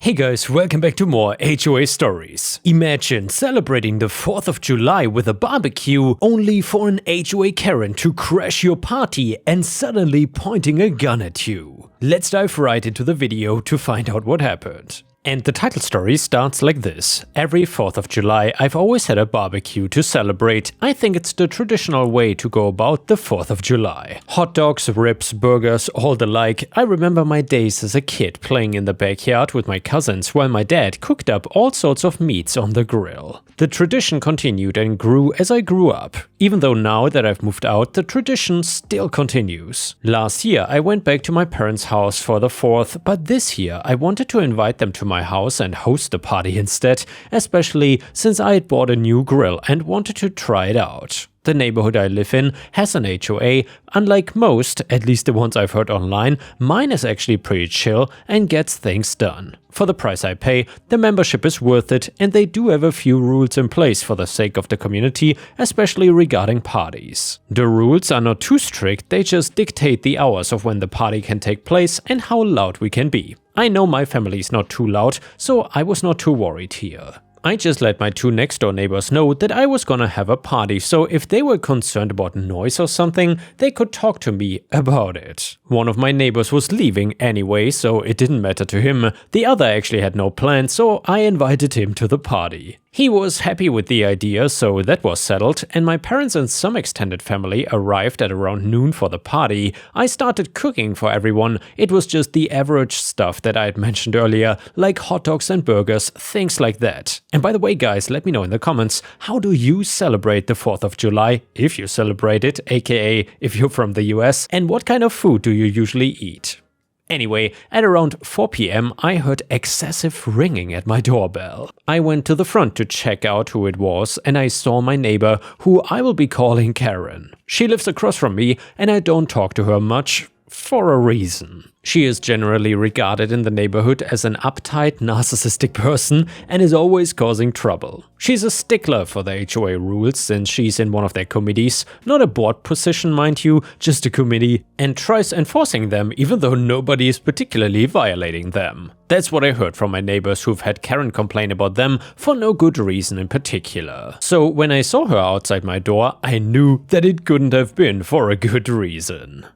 Hey guys, welcome back to more HOA stories. Imagine celebrating the 4th of July with a barbecue only for an HOA Karen to crash your party and suddenly pointing a gun at you. Let's dive right into the video to find out what happened. And the title story starts like this. Every 4th of July I've always had a barbecue to celebrate. I think it's the traditional way to go about the 4th of July. Hot dogs, ribs, burgers, all the like. I remember my days as a kid playing in the backyard with my cousins while my dad cooked up all sorts of meats on the grill. The tradition continued and grew as I grew up. Even though now that I've moved out, the tradition still continues. Last year I went back to my parents' house for the 4th, but this year I wanted to invite them to my house and host the party instead, especially since I had bought a new grill and wanted to try it out. The neighborhood I live in has an HOA. Unlike most, at least the ones I've heard online, mine is actually pretty chill and gets things done. For the price I pay, the membership is worth it, and they do have a few rules in place for the sake of the community, especially regarding parties. The rules are not too strict, they just dictate the hours of when the party can take place and how loud we can be. I know my family is not too loud, so I was not too worried here. I just let my two next door neighbors know that I was gonna have a party, so if they were concerned about noise or something, they could talk to me about it. One of my neighbors was leaving anyway, so it didn't matter to him. The other actually had no plans, so I invited him to the party. He was happy with the idea, so that was settled, and my parents and some extended family arrived at around noon for the party. I started cooking for everyone. It was just the average stuff that I had mentioned earlier, like hot dogs and burgers, things like that. And by the way guys, let me know in the comments, how do you celebrate the 4th of July, if you celebrate it, aka if you're from the US, and what kind of food do you usually eat? Anyway, at around 4 PM, I heard excessive ringing at my doorbell. I went to the front to check out who it was, and I saw my neighbor, who I will be calling Karen. She lives across from me, and I don't talk to her much, for a reason. She is generally regarded in the neighborhood as an uptight, narcissistic person and is always causing trouble. She's a stickler for the HOA rules since she's in one of their committees, not a board position mind you, just a committee, and tries enforcing them even though nobody is particularly violating them. That's what I heard from my neighbors who've had Karen complain about them for no good reason in particular. So when I saw her outside my door, I knew that it couldn't have been for a good reason.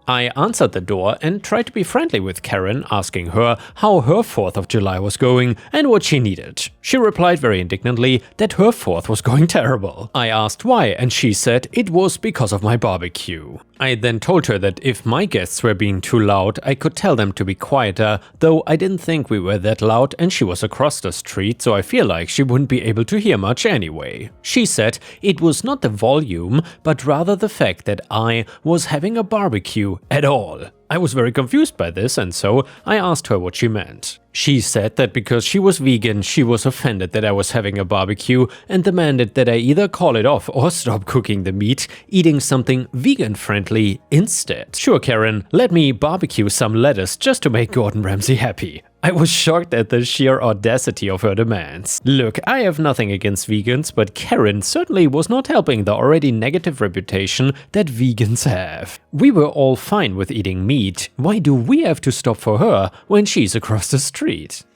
I answered the door and tried to be friendly with Karen, asking her how her 4th of July was going and what she needed. She replied very indignantly that her 4th was going terrible. I asked why, and she said it was because of my barbecue. I then told her that if my guests were being too loud, I could tell them to be quieter, though I didn't think we were that loud and she was across the street, so I feel like she wouldn't be able to hear much anyway. She said it was not the volume, but rather the fact that I was having a barbecue at all. I was very confused by this, and so I asked her what she meant. She said that because she was vegan, she was offended that I was having a barbecue and demanded that I either call it off or stop cooking the meat, eating something vegan-friendly instead. Sure, Karen, let me barbecue some lettuce just to make Gordon Ramsay happy. I was shocked at the sheer audacity of her demands. Look, I have nothing against vegans, but Karen certainly was not helping the already negative reputation that vegans have. We were all fine with eating meat. Why do we have to stop for her when she's across the street?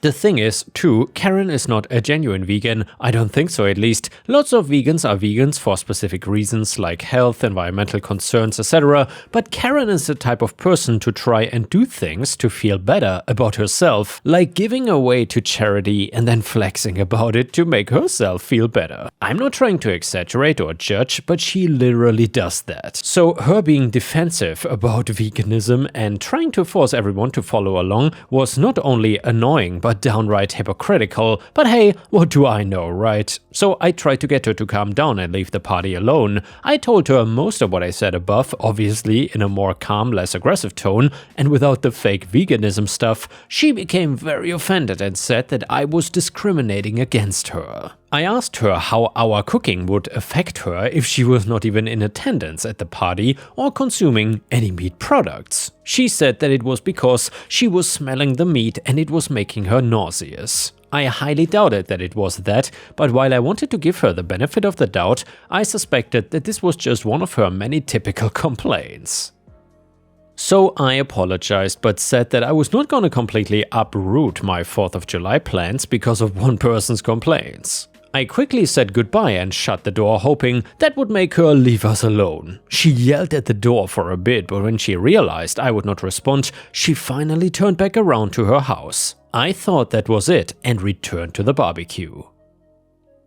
The thing is, too, Karen is not a genuine vegan. I don't think so, at least. Lots of vegans are vegans for specific reasons like health, environmental concerns, etc. But Karen is the type of person to try and do things to feel better about herself, like giving away to charity and then flexing about it to make herself feel better. I'm not trying to exaggerate or judge, but she literally does that. So her being defensive about veganism and trying to force everyone to follow along was not only annoying but downright hypocritical. But hey, what do I know, right? So I tried to get her to calm down and leave the party alone. I told her most of what I said above, obviously in a more calm, less aggressive tone, and without the fake veganism stuff. She became very offended and said that I was discriminating against her. I asked her how our cooking would affect her if she was not even in attendance at the party or consuming any meat products. She said that it was because she was smelling the meat and it was making her nauseous. I highly doubted that it was that, but while I wanted to give her the benefit of the doubt, I suspected that this was just one of her many typical complaints. So I apologized but said that I was not gonna completely uproot my 4th of July plans because of one person's complaints. I quickly said goodbye and shut the door, hoping that would make her leave us alone. She yelled at the door for a bit, but when she realized I would not respond, she finally turned back around to her house. I thought that was it and returned to the barbecue.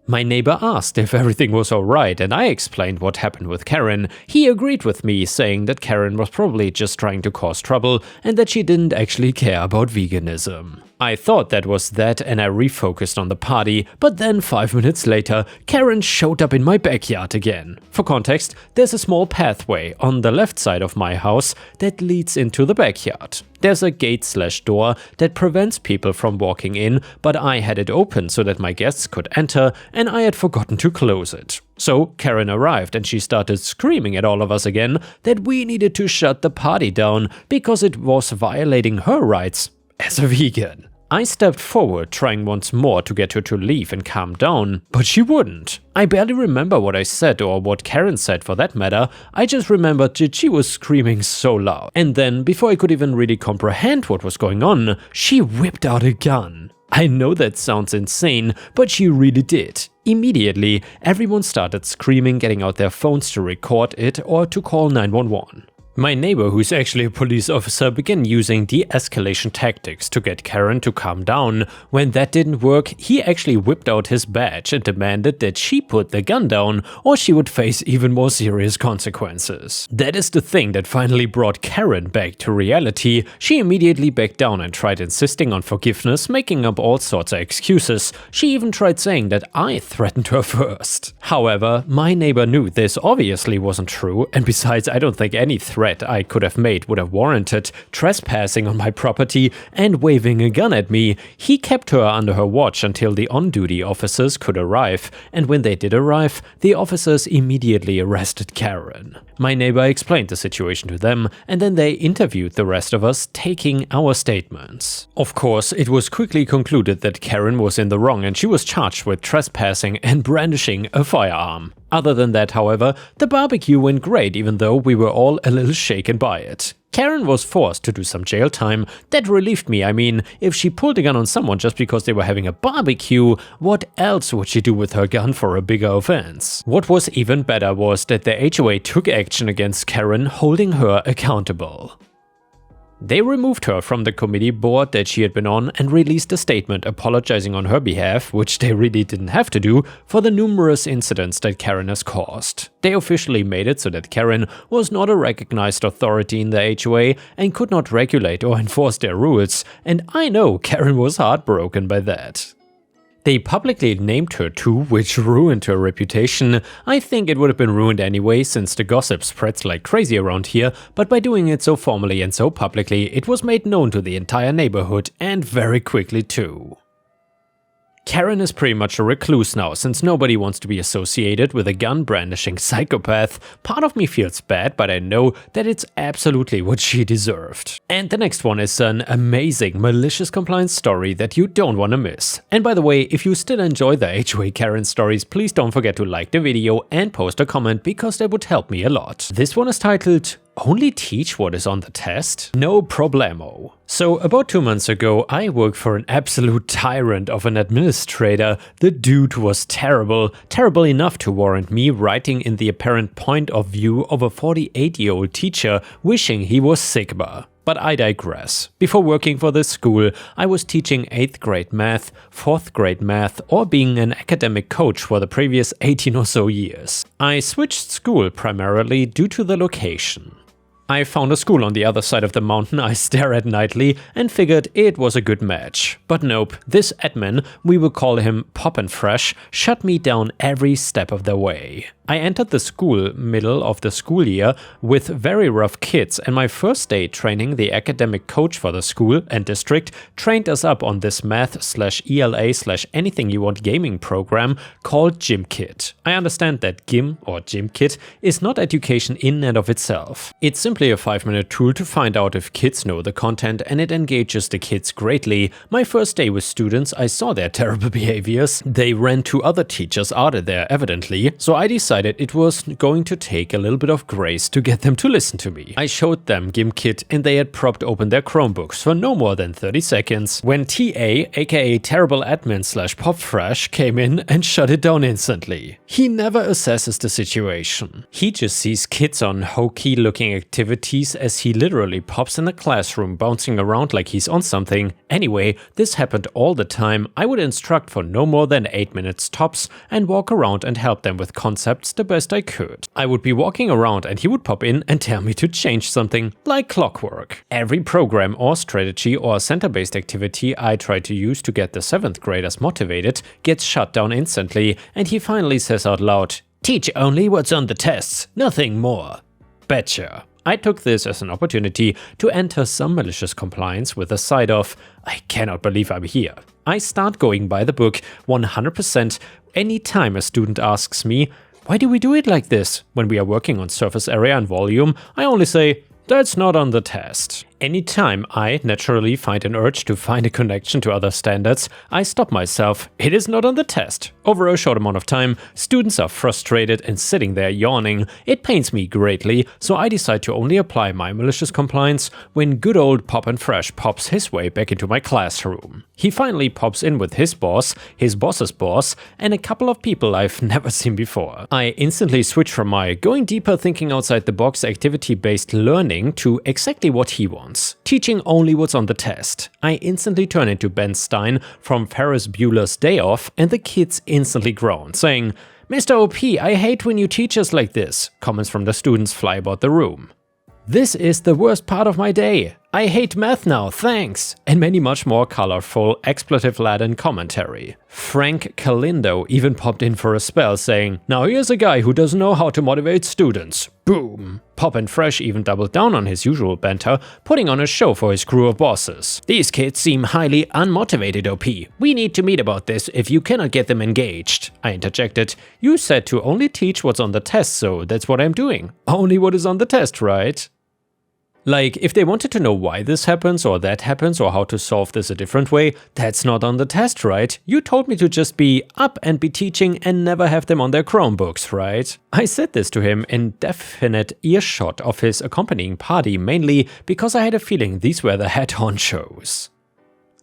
My neighbor asked if everything was alright and I explained what happened with Karen. He agreed with me, saying that Karen was probably just trying to cause trouble and that she didn't actually care about veganism. I thought that was that and I refocused on the party, but then 5 minutes later, Karen showed up in my backyard again. For context, there's a small pathway on the left side of my house that leads into the backyard. There's a gate/door that prevents people from walking in, but I had it open so that my guests could enter and I had forgotten to close it. So Karen arrived and she started screaming at all of us again that we needed to shut the party down because it was violating her rights as a vegan. I stepped forward, trying once more to get her to leave and calm down, but she wouldn't. I barely remember what I said or what Karen said for that matter. I just remembered that she was screaming so loud. And then, before I could even really comprehend what was going on, she whipped out a gun. I know that sounds insane, but she really did. Immediately, everyone started screaming, getting out their phones to record it or to call 911. My neighbor, who's actually a police officer, began using de-escalation tactics to get Karen to calm down. When that didn't work, he actually whipped out his badge and demanded that she put the gun down or she would face even more serious consequences. That is the thing that finally brought Karen back to reality. She immediately backed down and tried insisting on forgiveness, making up all sorts of excuses. She even tried saying that I threatened her first. However, my neighbor knew this obviously wasn't true, and besides, I don't think any threat I could have made would have warranted trespassing on my property and waving a gun at me. He kept her under her watch until the on-duty officers could arrive, and when they did arrive, the officers immediately arrested Karen. My neighbor explained the situation to them, and then they interviewed the rest of us, taking our statements. Of course, it was quickly concluded that Karen was in the wrong and she was charged with trespassing and brandishing a firearm. Other than that, however, the barbecue went great, even though we were all a little shaken by it. Karen was forced to do some jail time. That relieved me. I mean, if she pulled a gun on someone just because they were having a barbecue, what else would she do with her gun for a bigger offense? What was even better was that the HOA took action against Karen, holding her accountable. They removed her from the committee board that she had been on and released a statement apologizing on her behalf, which they really didn't have to do, for the numerous incidents that Karen has caused. They officially made it so that Karen was not a recognized authority in the HOA and could not regulate or enforce their rules, and I know Karen was heartbroken by that. They publicly named her too, which ruined her reputation. I think it would have been ruined anyway, since the gossip spreads like crazy around here, but by doing it so formally and so publicly, it was made known to the entire neighborhood, and very quickly too. Karen is pretty much a recluse now, since nobody wants to be associated with a gun-brandishing psychopath. Part of me feels bad, but I know that it's absolutely what she deserved. And the next one is an amazing malicious compliance story that you don't want to miss. And by the way, if you still enjoy the HOA Karen stories, please don't forget to like the video and post a comment, because that would help me a lot. This one is titled, "Only teach what is on the test? No problemo." So about 2 months ago, I worked for an absolute tyrant of an administrator. The dude was terrible enough to warrant me writing in the apparent point of view of a 48-year-old teacher wishing he was Sigma. But I digress. Before working for this school, I was teaching 8th grade math, 4th grade math, or being an academic coach for the previous 18 or so years. I switched school primarily due to the location. I found a school on the other side of the mountain I stare at nightly and figured it was a good match. But nope, this admin, we will call him Pop and Fresh, shut me down every step of the way. I entered the school middle of the school year with very rough kids, and my first day training, the academic coach for the school and district trained us up on this math/ELA/anything you want gaming program called GymKit. I understand that Gym or GymKit is not education in and of itself. It's simply a 5-minute tool to find out if kids know the content, and it engages the kids greatly. My first day with students, I saw their terrible behaviors. They ran 2 other teachers out of there evidently, so I decided decided it was going to take a little bit of grace to get them to listen to me. I showed them GimKit and they had propped open their Chromebooks for no more than 30 seconds when TA, aka terrible admin / popfresh, came in and shut it down instantly. He never assesses the situation. He just sees kids on hokey looking activities as he literally pops in the classroom bouncing around like he's on something. Anyway, this happened all the time. I would instruct for no more than 8 minutes tops and walk around and help them with concepts the best I could. I would be walking around and he would pop in and tell me to change something, like clockwork. Every program or strategy or center-based activity I try to use to get the 7th graders motivated gets shut down instantly, and he finally says out loud, "Teach only what's on the tests, nothing more." Betcha. I took this as an opportunity to enter some malicious compliance with a side of, I cannot believe I'm here. I start going by the book 100% anytime a student asks me, why do we do it like this? When we are working on surface area and volume, I only say, that's not on the test. Anytime I naturally find an urge to find a connection to other standards, I stop myself. It is not on the test. Over a short amount of time, students are frustrated and sitting there yawning. It pains me greatly, so I decide to only apply my malicious compliance when good old Pop and Fresh pops his way back into my classroom. He finally pops in with his boss, his boss's boss, and a couple of people I've never seen before. I instantly switch from my going deeper thinking outside the box activity-based learning to exactly what he wants. Teaching only what's on the test. I instantly turn into Ben Stein from Ferris Bueller's Day Off, and the kids instantly groan, saying, "Mr. OP, I hate when you teach us like this." Comments from the students fly about the room. "This is the worst part of my day. I hate math now, thanks," and many much more colorful, expletive-laden commentary. Frank Calindo even popped in for a spell saying, "Now here's a guy who doesn't know how to motivate students." Boom. Pop and Fresh even doubled down on his usual banter, putting on a show for his crew of bosses. "These kids seem highly unmotivated, OP. We need to meet about this if you cannot get them engaged." I interjected, "You said to only teach what's on the test, so that's what I'm doing. Only what is on the test, right?" Like, if they wanted to know why this happens or that happens or how to solve this a different way, that's not on the test, right? You told me to just be up and be teaching and never have them on their Chromebooks, right? I said this to him in definite earshot of his accompanying party, mainly because I had a feeling these were the head honchos.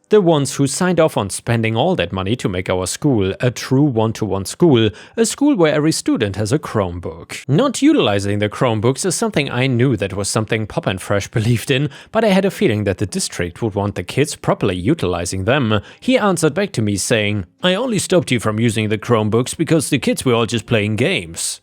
The ones who signed off on spending all that money to make our school a true one-to-one school, a school where every student has a Chromebook. Not utilizing the Chromebooks is something I knew that was something Pop and Fresh believed in, but I had a feeling that the district would want the kids properly utilizing them. He answered back to me saying, "I only stopped you from using the Chromebooks because the kids were all just playing games."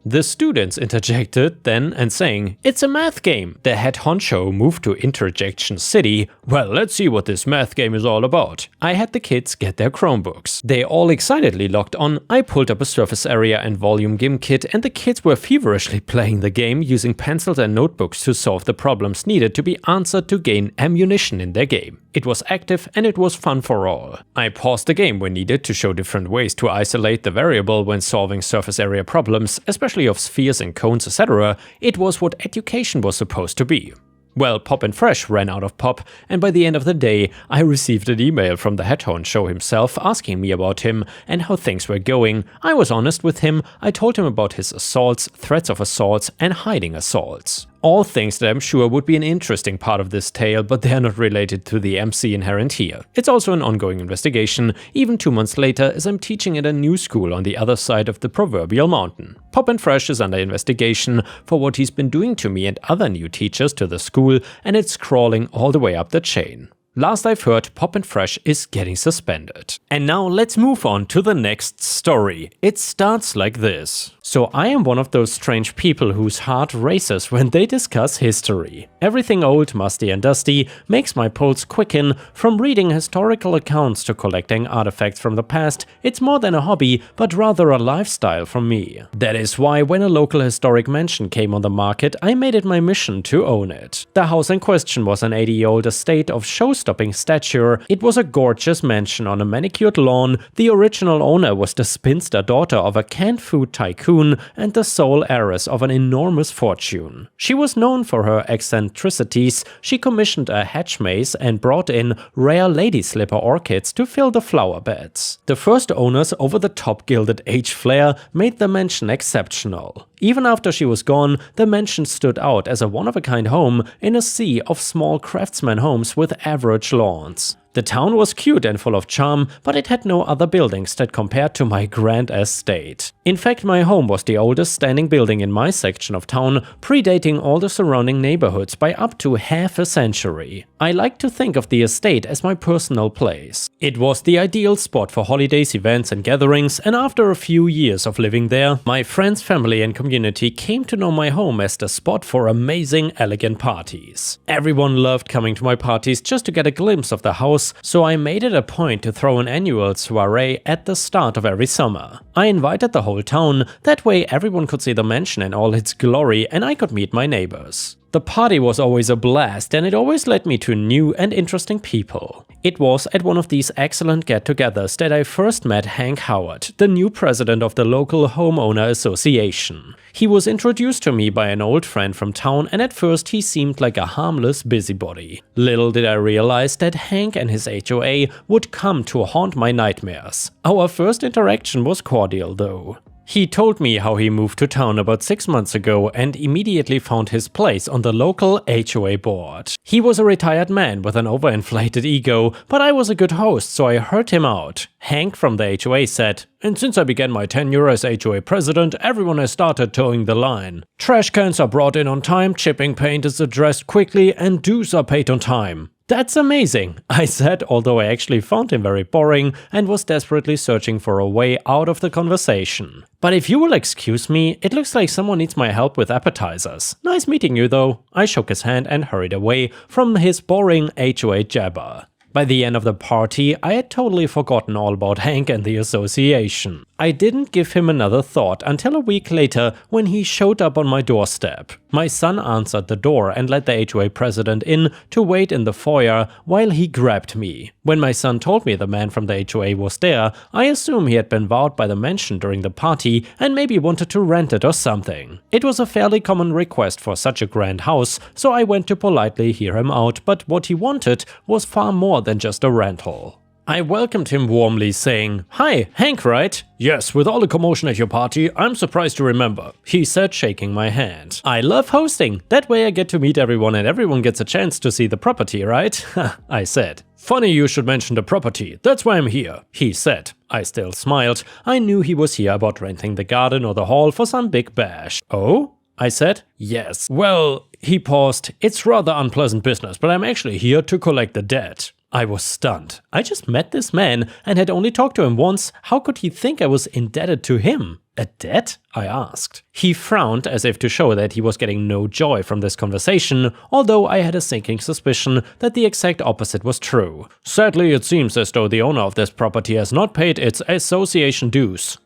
The students interjected then and saying, "It's a math game." The head honcho moved to Interjection City. "Well, let's see what this math game is all about." I had the kids get their Chromebooks. They all excitedly logged on. I pulled up a surface area and volume GimKit, and the kids were feverishly playing the game using pencils and notebooks to solve the problems needed to be answered to gain ammunition in their game. It was active and it was fun for all. I paused the game when needed to show different ways to isolate the variable when solving surface area problems, especially of spheres and cones, etc. It was what education was supposed to be. Well, Pop and Fresh ran out of pop, and by the end of the day, I received an email from the head honcho himself asking me about him and how things were going. I was honest with him. I told him about his assaults, threats of assaults, and hiding assaults. All things that I'm sure would be an interesting part of this tale, but they are not related to the MC inherent here. It's also an ongoing investigation, even 2 months later, as I'm teaching at a new school on the other side of the proverbial mountain. Pop and Fresh is under investigation for what he's been doing to me and other new teachers to the school, and it's crawling all the way up the chain. Last I've heard, Pop and Fresh is getting suspended. And now let's move on to the next story. It starts like this. So I am one of those strange people whose heart races when they discuss history. Everything old, musty and dusty makes my pulse quicken. From reading historical accounts to collecting artifacts from the past, it's more than a hobby, but rather a lifestyle for me. That is why when a local historic mansion came on the market, I made it my mission to own it. The house in question was an 80-year-old estate of showstoppers show-stopping stature. It was a gorgeous mansion on a manicured lawn. The original owner was the spinster daughter of a canned food tycoon and the sole heiress of an enormous fortune. She was known for her eccentricities. She commissioned a hedge maze and brought in rare lady slipper orchids to fill the flower beds. The first owner's over-the-top gilded age flair made the mansion exceptional. Even after she was gone, the mansion stood out as a one-of-a-kind home in a sea of small craftsman homes with average lawns. The town was cute and full of charm, but it had no other buildings that compared to my grand estate. In fact, my home was the oldest standing building in my section of town, predating all the surrounding neighborhoods by up to half a century. I like to think of the estate as my personal place. It was the ideal spot for holidays, events and gatherings, and after a few years of living there, my friends, family and community came to know my home as the spot for amazing, elegant parties. Everyone loved coming to my parties just to get a glimpse of the house, so I made it a point to throw an annual soiree at the start of every summer. I invited the whole town, that way everyone could see the mansion in all its glory and I could meet my neighbors. The party was always a blast and it always led me to new and interesting people. It was at one of these excellent get-togethers that I first met Hank Howard, the new president of the local homeowner association. He was introduced to me by an old friend from town and at first he seemed like a harmless busybody. Little did I realize that Hank and his HOA would come to haunt my nightmares. Our first interaction was cordial though. He told me how he moved to town about 6 months ago and immediately found his place on the local HOA board. He was a retired man with an overinflated ego, but I was a good host, so I heard him out. Hank from the HOA said, "And since I began my tenure as HOA president, everyone has started towing the line. Trash cans are brought in on time, chipping paint is addressed quickly, and dues are paid on time." "That's amazing," I said, although I actually found him very boring and was desperately searching for a way out of the conversation. "But if you will excuse me, it looks like someone needs my help with appetizers. Nice meeting you though." I shook his hand and hurried away from his boring HOA jabber. By the end of the party, I had totally forgotten all about Hank and the association. I didn't give him another thought until a week later when he showed up on my doorstep. My son answered the door and let the HOA president in to wait in the foyer while he grabbed me. When my son told me the man from the HOA was there, I assumed he had been wowed by the mansion during the party and maybe wanted to rent it or something. It was a fairly common request for such a grand house, so I went to politely hear him out, but what he wanted was far more than just a rental. I welcomed him warmly, saying, "Hi, Hank, right?" "Yes, with all the commotion at your party, I'm surprised to remember," he said, shaking my hand. "I love hosting. That way I get to meet everyone and everyone gets a chance to see the property, right?" I said. "Funny you should mention the property. That's why I'm here," he said. I still smiled. I knew he was here about renting the garden or the hall for some big bash. "Oh?" I said. "Yes. Well," he paused. "It's rather unpleasant business, but I'm actually here to collect the debt." I was stunned. I just met this man and had only talked to him once. How could he think I was indebted to him? "A debt?" I asked. He frowned as if to show that he was getting no joy from this conversation, although I had a sinking suspicion that the exact opposite was true. "Sadly, it seems as though the owner of this property has not paid its association dues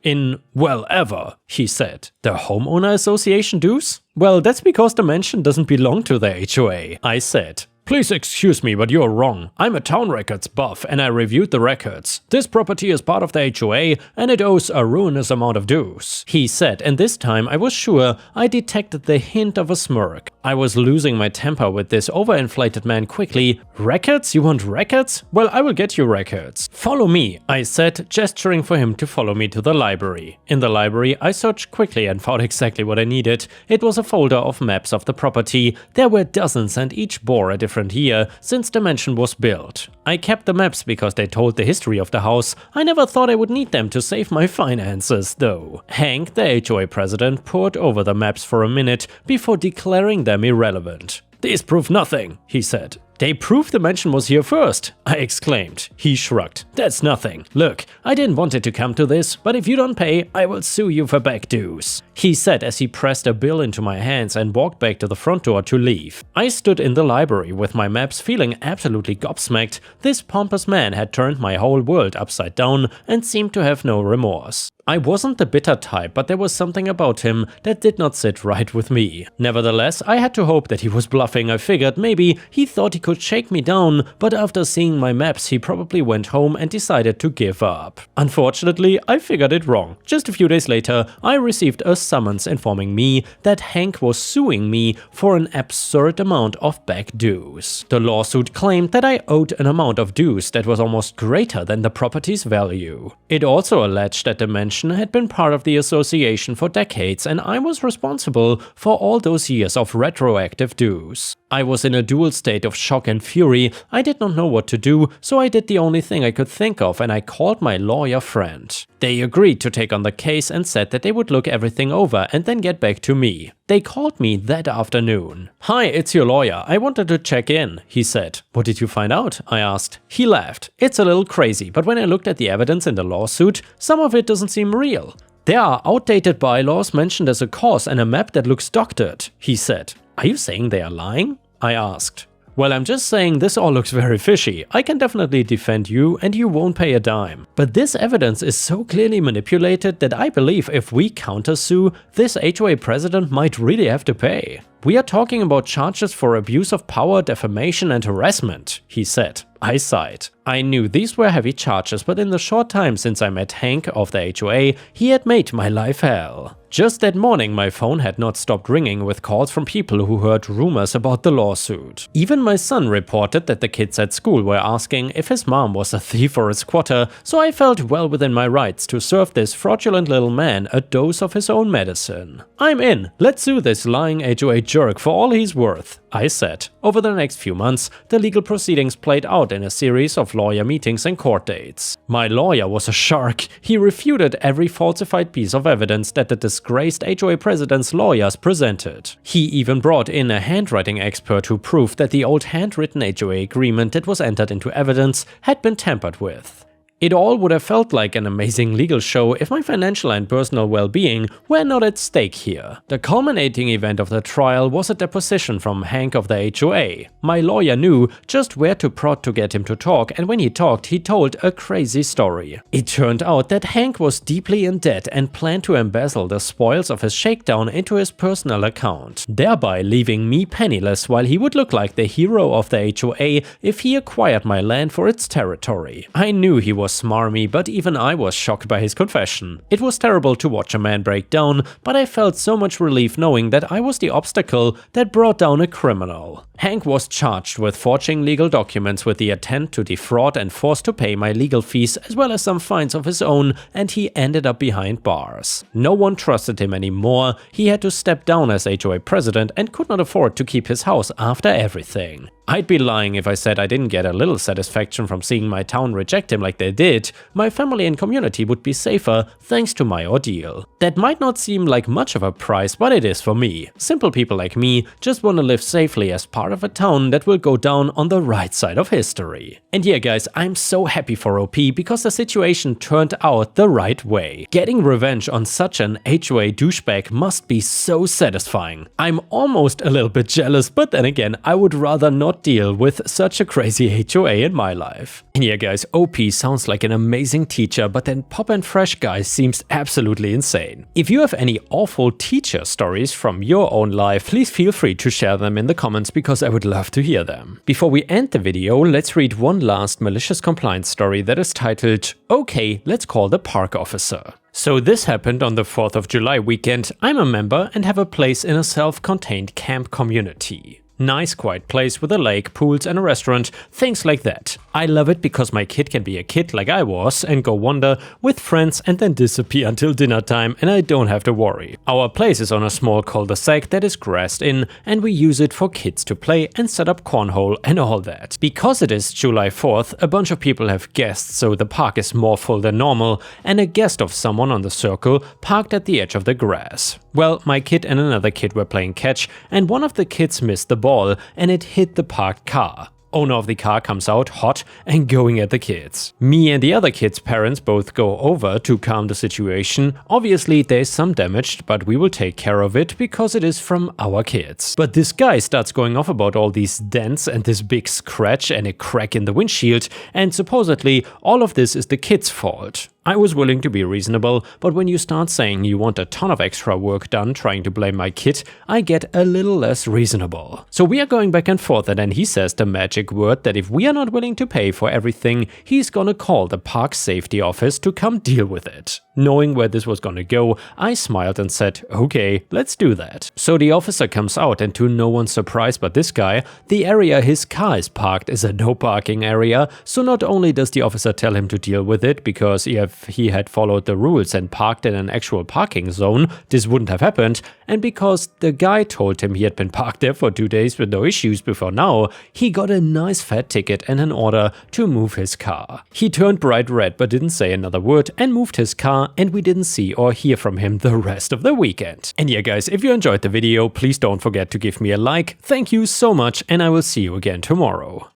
well, ever," he said. "The homeowner association dues?" "Well, that's because the mansion doesn't belong to the HOA," I said. "Please excuse me, but you're wrong. I'm a town records buff and I reviewed the records. This property is part of the HOA and it owes a ruinous amount of dues," he said, and this time I was sure I detected the hint of a smirk. I was losing my temper with this overinflated man quickly. "Records? You want records? Well, I will get you records. Follow me," I said, gesturing for him to follow me to the library. In the library, I searched quickly and found exactly what I needed. It was a folder of maps of the property. There were dozens and each bore a different year since the mansion was built. I kept the maps because they told the history of the house. I never thought I would need them to save my finances, though. Hank, the HOA president, pored over the maps for a minute before declaring them irrelevant. "These prove nothing," he said. "They prove the mansion was here first," I exclaimed. He shrugged. "That's nothing. Look, I didn't want it to come to this, but if you don't pay, I will sue you for back dues," he said as he pressed a bill into my hands and walked back to the front door to leave. I stood in the library with my maps feeling absolutely gobsmacked. This pompous man had turned my whole world upside down and seemed to have no remorse. I wasn't the bitter type, but there was something about him that did not sit right with me. Nevertheless, I had to hope that he was bluffing. I figured maybe he thought he could could shake me down, but after seeing my maps he probably went home and decided to give up. Unfortunately, I figured it wrong. Just a few days later, I received a summons informing me that Hank was suing me for an absurd amount of back dues. The lawsuit claimed that I owed an amount of dues that was almost greater than the property's value. It also alleged that the mansion had been part of the association for decades and I was responsible for all those years of retroactive dues. I was in a dual state of shock and fury. I did not know what to do, so I did the only thing I could think of and I called my lawyer friend. They agreed to take on the case and said that they would look everything over and then get back to me. They called me that afternoon. "Hi, it's your lawyer. I wanted to check in," he said. "What did you find out?" I asked. He laughed. "It's a little crazy, but when I looked at the evidence in the lawsuit, some of it doesn't seem real. There are outdated bylaws mentioned as a cause and a map that looks doctored," he said. "Are you saying they are lying?" I asked. "Well, I'm just saying this all looks very fishy. I can definitely defend you and you won't pay a dime. But this evidence is so clearly manipulated that I believe if we countersue, this HOA president might really have to pay. We are talking about charges for abuse of power, defamation and harassment," he said. I sighed. I knew these were heavy charges, but in the short time since I met Hank of the HOA, he had made my life hell. Just that morning my phone had not stopped ringing with calls from people who heard rumors about the lawsuit. Even my son reported that the kids at school were asking if his mom was a thief or a squatter, so I felt well within my rights to serve this fraudulent little man a dose of his own medicine. "I'm in. Let's sue this lying HOA jerk for all he's worth," I said. Over the next few months, the legal proceedings played out in a series of lawyer meetings and court dates. My lawyer was a shark. He refuted every falsified piece of evidence that the disgraced HOA president's lawyers presented. He even brought in a handwriting expert who proved that the old handwritten HOA agreement that was entered into evidence had been tampered with. It all would have felt like an amazing legal show if my financial and personal well-being were not at stake here. The culminating event of the trial was a deposition from Hank of the HOA. My lawyer knew just where to prod to get him to talk, and when he talked, he told a crazy story. It turned out that Hank was deeply in debt and planned to embezzle the spoils of his shakedown into his personal account, thereby leaving me penniless while he would look like the hero of the HOA if he acquired my land for its territory. I knew he was smarmy, but even I was shocked by his confession. It was terrible to watch a man break down, but I felt so much relief knowing that I was the obstacle that brought down a criminal. Hank was charged with forging legal documents with the intent to defraud and forced to pay my legal fees as well as some fines of his own, and he ended up behind bars. No one trusted him anymore. He had to step down as HOA president and could not afford to keep his house after everything. I'd be lying if I said I didn't get a little satisfaction from seeing my town reject him like they did. My family and community would be safer thanks to my ordeal. That might not seem like much of a price, but it is for me. Simple people like me just want to live safely as part of a town that will go down on the right side of history. And yeah guys, I'm so happy for OP because the situation turned out the right way. Getting revenge on such an HOA douchebag must be so satisfying. I'm almost a little bit jealous, but then again, I would rather not deal with such a crazy HOA in my life. And yeah guys, OP sounds like an amazing teacher, but then Pop and Fresh guy seems absolutely insane. If you have any awful teacher stories from your own life, please feel free to share them in the comments because I would love to hear them. Before we end the video, let's read one last malicious compliance story that is titled, "Okay, let's call the park officer." So this happened on the 4th of July weekend. I'm a member and have a place in a self-contained camp community. Nice quiet place with a lake, pools and a restaurant, things like that. I love it because my kid can be a kid like I was and go wander with friends and then disappear until dinner time and I don't have to worry. Our place is on a small cul-de-sac that is grassed in and we use it for kids to play and set up cornhole and all that. Because it is July 4th, a bunch of people have guests, so the park is more full than normal, and a guest of someone on the circle parked at the edge of the grass. Well, my kid and another kid were playing catch and one of the kids missed the ball and it hit the parked car. Owner of the car comes out hot and going at the kids. Me and the other kids' parents both go over to calm the situation. Obviously there's some damage, but we will take care of it because it is from our kids. But this guy starts going off about all these dents and this big scratch and a crack in the windshield, and supposedly all of this is the kids' fault. I was willing to be reasonable, but when you start saying you want a ton of extra work done trying to blame my kid, I get a little less reasonable. So we are going back and forth, and then he says the magic word that if we are not willing to pay for everything, he's gonna call the park safety office to come deal with it. Knowing where this was gonna go, I smiled and said, okay, let's do that. So the officer comes out, and to no one's surprise but this guy, the area his car is parked is a no parking area, so not only does the officer tell him to deal with it, because if he had followed the rules and parked in an actual parking zone, this wouldn't have happened, and because the guy told him he had been parked there for 2 days with no issues before now, he got a nice fat ticket and an order to move his car. He turned bright red but didn't say another word and moved his car, and we didn't see or hear from him the rest of the weekend. And yeah guys, if you enjoyed the video, please don't forget to give me a like. Thank you so much, and I will see you again tomorrow.